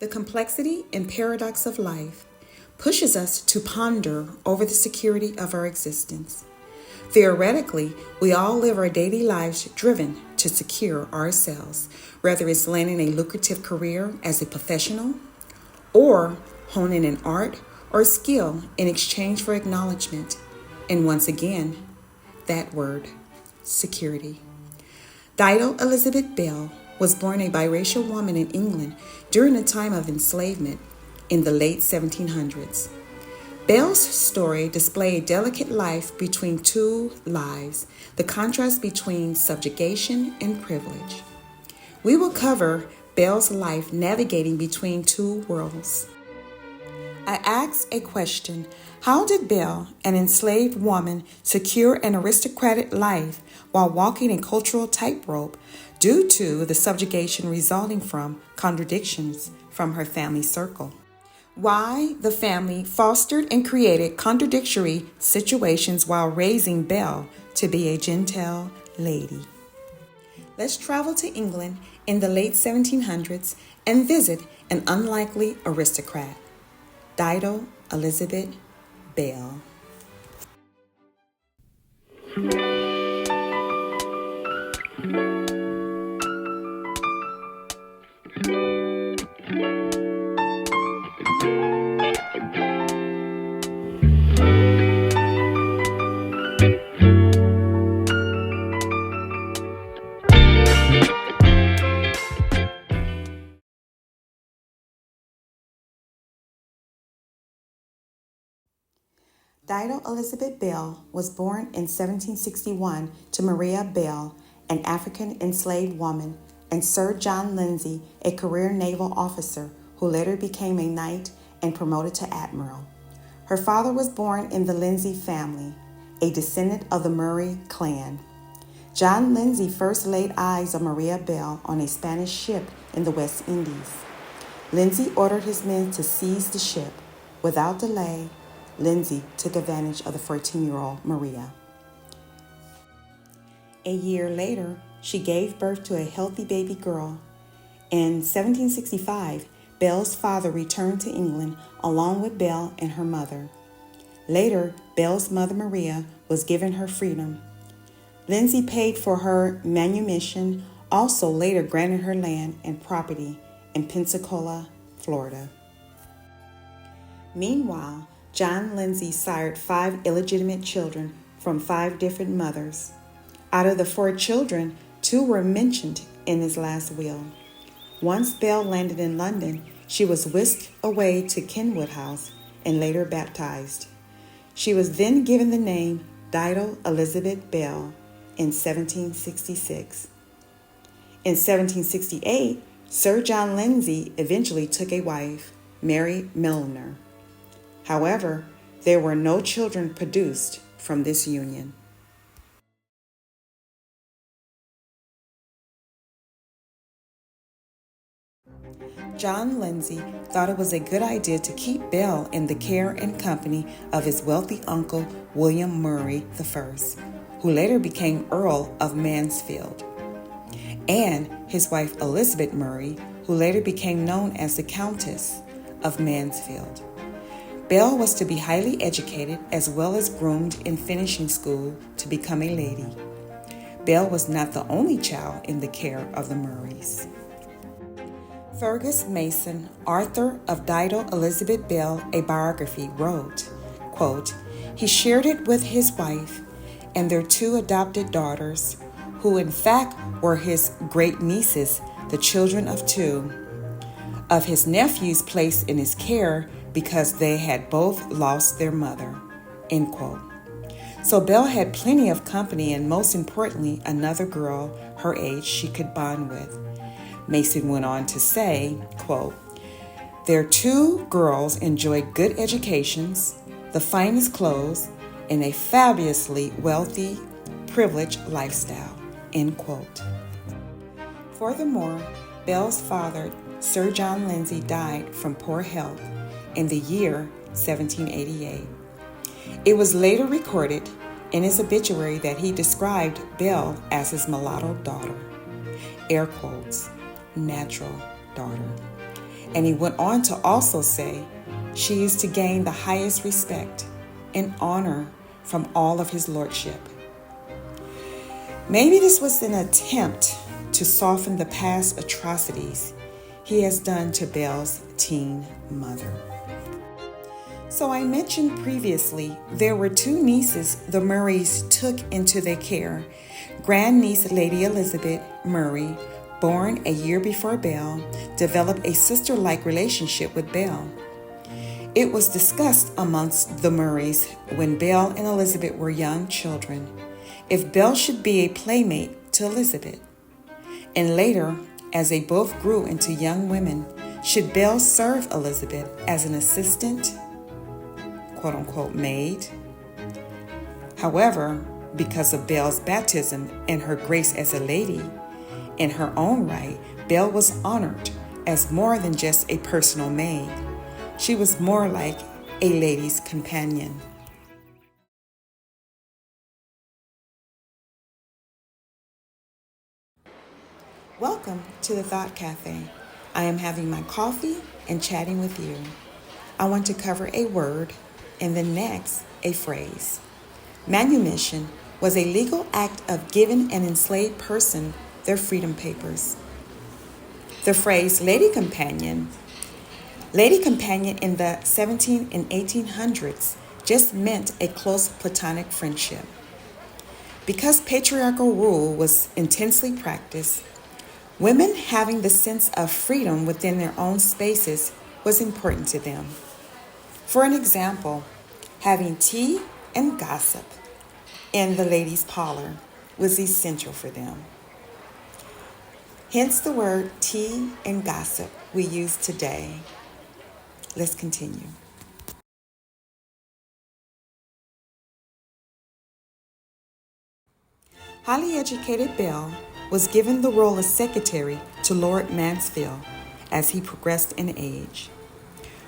The complexity and paradox of life pushes us to ponder over the security of our existence. Theoretically, we all live our daily lives driven to secure ourselves, whether it's landing a lucrative career as a professional or honing an art or skill in exchange for acknowledgement. And once again, that word, security. Dido Elizabeth Bell was born a biracial woman in England during a time of enslavement in the late 1700s. Bell's story displayed a delicate life between two lives, the contrast between subjugation and privilege. We will cover Bell's life navigating between two worlds. I asked a question: how did Bell, an enslaved woman, secure an aristocratic life while walking a cultural tightrope due to the subjugation resulting from contradictions from her family circle? Why the family fostered and created contradictory situations while raising Bell to be a Gentile lady. Let's travel to England in the late 1700s and visit an unlikely aristocrat, Dido Elizabeth Bell. Dido Elizabeth Bell was born in 1761 to Maria Bell, an African enslaved woman, and Sir John Lindsay, a career naval officer who later became a knight and promoted to admiral. Her father was born in the Lindsay family, a descendant of the Murray clan. John Lindsay first laid eyes on Maria Bell on a Spanish ship in the West Indies. Lindsay ordered his men to seize the ship. Without delay, Lindsay took advantage of the 14-year-old Maria. A year later, she gave birth to a healthy baby girl. In 1765, Bell's father returned to England along with Bell and her mother. Later, Bell's mother Maria was given her freedom. Lindsay paid for her manumission, also later granted her land and property in Pensacola, Florida. Meanwhile, John Lindsay sired 5 illegitimate children from 5 different mothers. Out of the 4 children, 2 were mentioned in his last will. Once Bell landed in London, she was whisked away to Kenwood House and later baptized. She was then given the name Dido Elizabeth Bell in 1766. In 1768, Sir John Lindsay eventually took a wife, Mary Milner. However, there were no children produced from this union. John Lindsay thought it was a good idea to keep Bell in the care and company of his wealthy uncle, William Murray I, who later became Earl of Mansfield, and his wife Elizabeth Murray, who later became known as the Countess of Mansfield. Bell was to be highly educated as well as groomed in finishing school to become a lady. Bell was not the only child in the care of the Murrays. Fergus Mason, author of Dido Elizabeth Bell, a biography, wrote, quote, "He shared it with his wife and their 2 adopted daughters, who in fact were his great-nieces, the children of 2 of his nephews placed in his care because they had both lost their mother," end quote. So Bell had plenty of company and, most importantly, another girl her age she could bond with. Mason went on to say, quote, "Their 2 girls enjoyed good educations, the finest clothes, and a fabulously wealthy, privileged lifestyle," end quote. Furthermore, Bell's father, Sir John Lindsay, died from poor health in the year 1788. It was later recorded in his obituary that he described Bell as his mulatto daughter, air quotes, natural daughter. And he went on to also say, she is to gain the highest respect and honor from all of his lordship. Maybe this was an attempt to soften the past atrocities he has done to Belle's teen mother. So I mentioned previously there were two nieces the Murrays took into their care. Grandniece Lady Elizabeth Murray, born a year before Belle, developed a sister-like relationship with Belle. It was discussed amongst the Murrays when Belle and Elizabeth were young children if Belle should be a playmate to Elizabeth. And later, as they both grew into young women, should Belle serve Elizabeth as an assistant, quote-unquote maid? However, because of Belle's baptism and her grace as a lady, in her own right, Belle was honored as more than just a personal maid. She was more like a lady's companion. Welcome to the Thought Cafe. I am having my coffee and chatting with you. I want to cover a word and then next a phrase. Manumission was a legal act of giving an enslaved person their freedom papers. The phrase lady companion in the 17 and 1800s just meant a close platonic friendship. Because patriarchal rule was intensely practiced, women having the sense of freedom within their own spaces was important to them. For an example, having tea and gossip in the ladies' parlor was essential for them. Hence the word tea and gossip we use today. Let's continue. Highly educated Belle was given the role of secretary to Lord Mansfield as he progressed in age.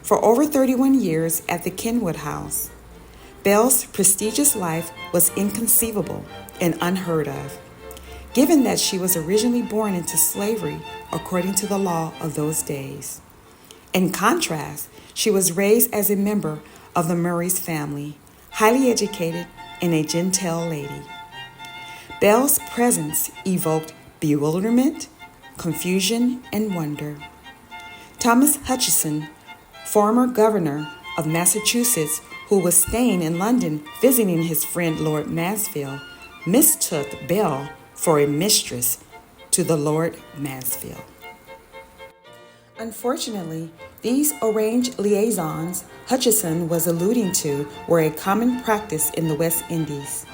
For over 31 years at the Kenwood House, Belle's prestigious life was inconceivable and unheard of, given that she was originally born into slavery according to the law of those days. In contrast, she was raised as a member of the Murray's family, highly educated and a genteel lady. Belle's presence evoked bewilderment, confusion, and wonder. Thomas Hutchinson, former governor of Massachusetts, who was staying in London visiting his friend Lord Mansfield, mistook Belle for a mistress to the Lord Mansfield. Unfortunately, these arranged liaisons Hutchinson was alluding to were a common practice in the West Indies.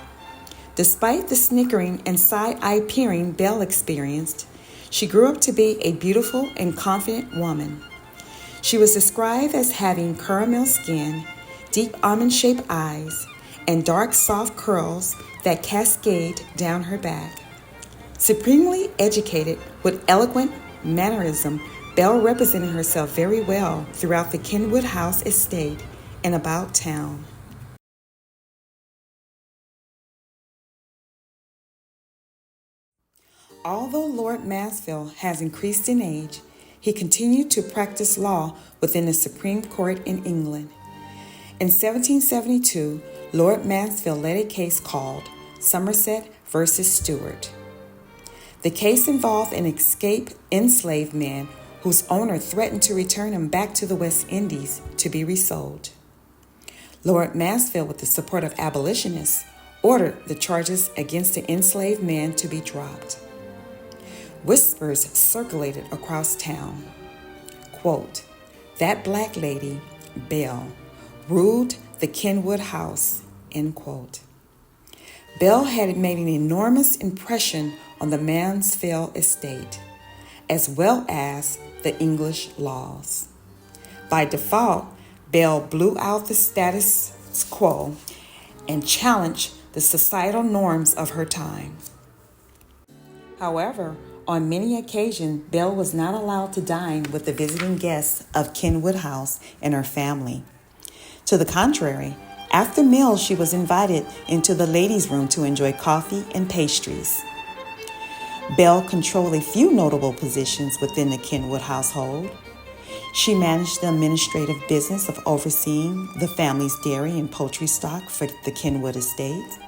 Despite the snickering and side-eye peering Belle experienced, she grew up to be a beautiful and confident woman. She was described as having caramel skin, deep almond-shaped eyes, and dark soft curls that cascade down her back. Supremely educated with eloquent mannerism, Belle represented herself very well throughout the Kenwood House estate and about town. Although Lord Mansfield has increased in age, he continued to practice law within the Supreme Court in England. In 1772, Lord Mansfield led a case called Somerset versus Stewart. The case involved an escaped enslaved man whose owner threatened to return him back to the West Indies to be resold. Lord Mansfield, with the support of abolitionists, ordered the charges against the enslaved man to be dropped. Whispers circulated across town. Quote, "That black lady, Belle, ruled the Kenwood House," end quote. Belle had made an enormous impression on the Mansfield estate, as well as the English laws. By default, Belle blew out the status quo and challenged the societal norms of her time. However, on many occasions, Belle was not allowed to dine with the visiting guests of Kenwood House and her family. To the contrary, after meals, she was invited into the ladies' room to enjoy coffee and pastries. Belle controlled a few notable positions within the Kenwood household. She managed the administrative business of overseeing the family's dairy and poultry stock for the Kenwood estate.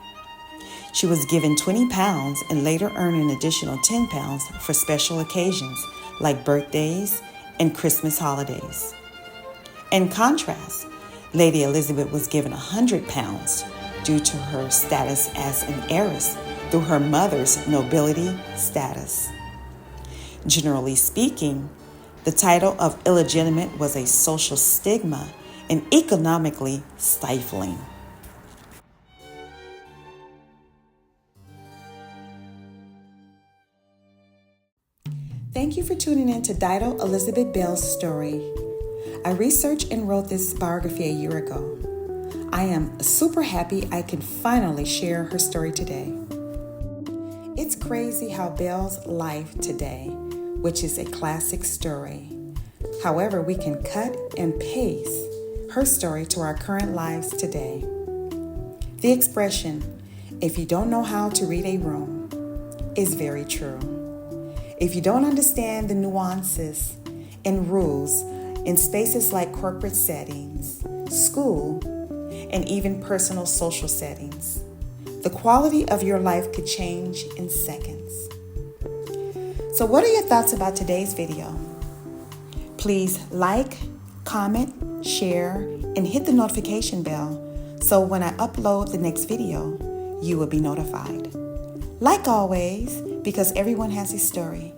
She was given 20 pounds and later earned an additional 10 pounds for special occasions like birthdays and Christmas holidays. In contrast, Lady Elizabeth was given 100 pounds due to her status as an heiress through her mother's nobility status. Generally speaking, the title of illegitimate was a social stigma and economically stifling. Thank you for tuning in to Dido Elizabeth Bell's story. I researched and wrote this biography a year ago. I am super happy I can finally share her story today. It's crazy how Belle's life today, which is a classic story. However, we can cut and paste her story to our current lives today. The expression, if you don't know how to read a room, is very true. If you don't understand the nuances and rules in spaces like corporate settings, school, and even personal social settings, the quality of your life could change in seconds. So what are your thoughts about today's video? Please like, comment, share, and hit the notification bell so when I upload the next video, you will be notified. Like always, because everyone has a story,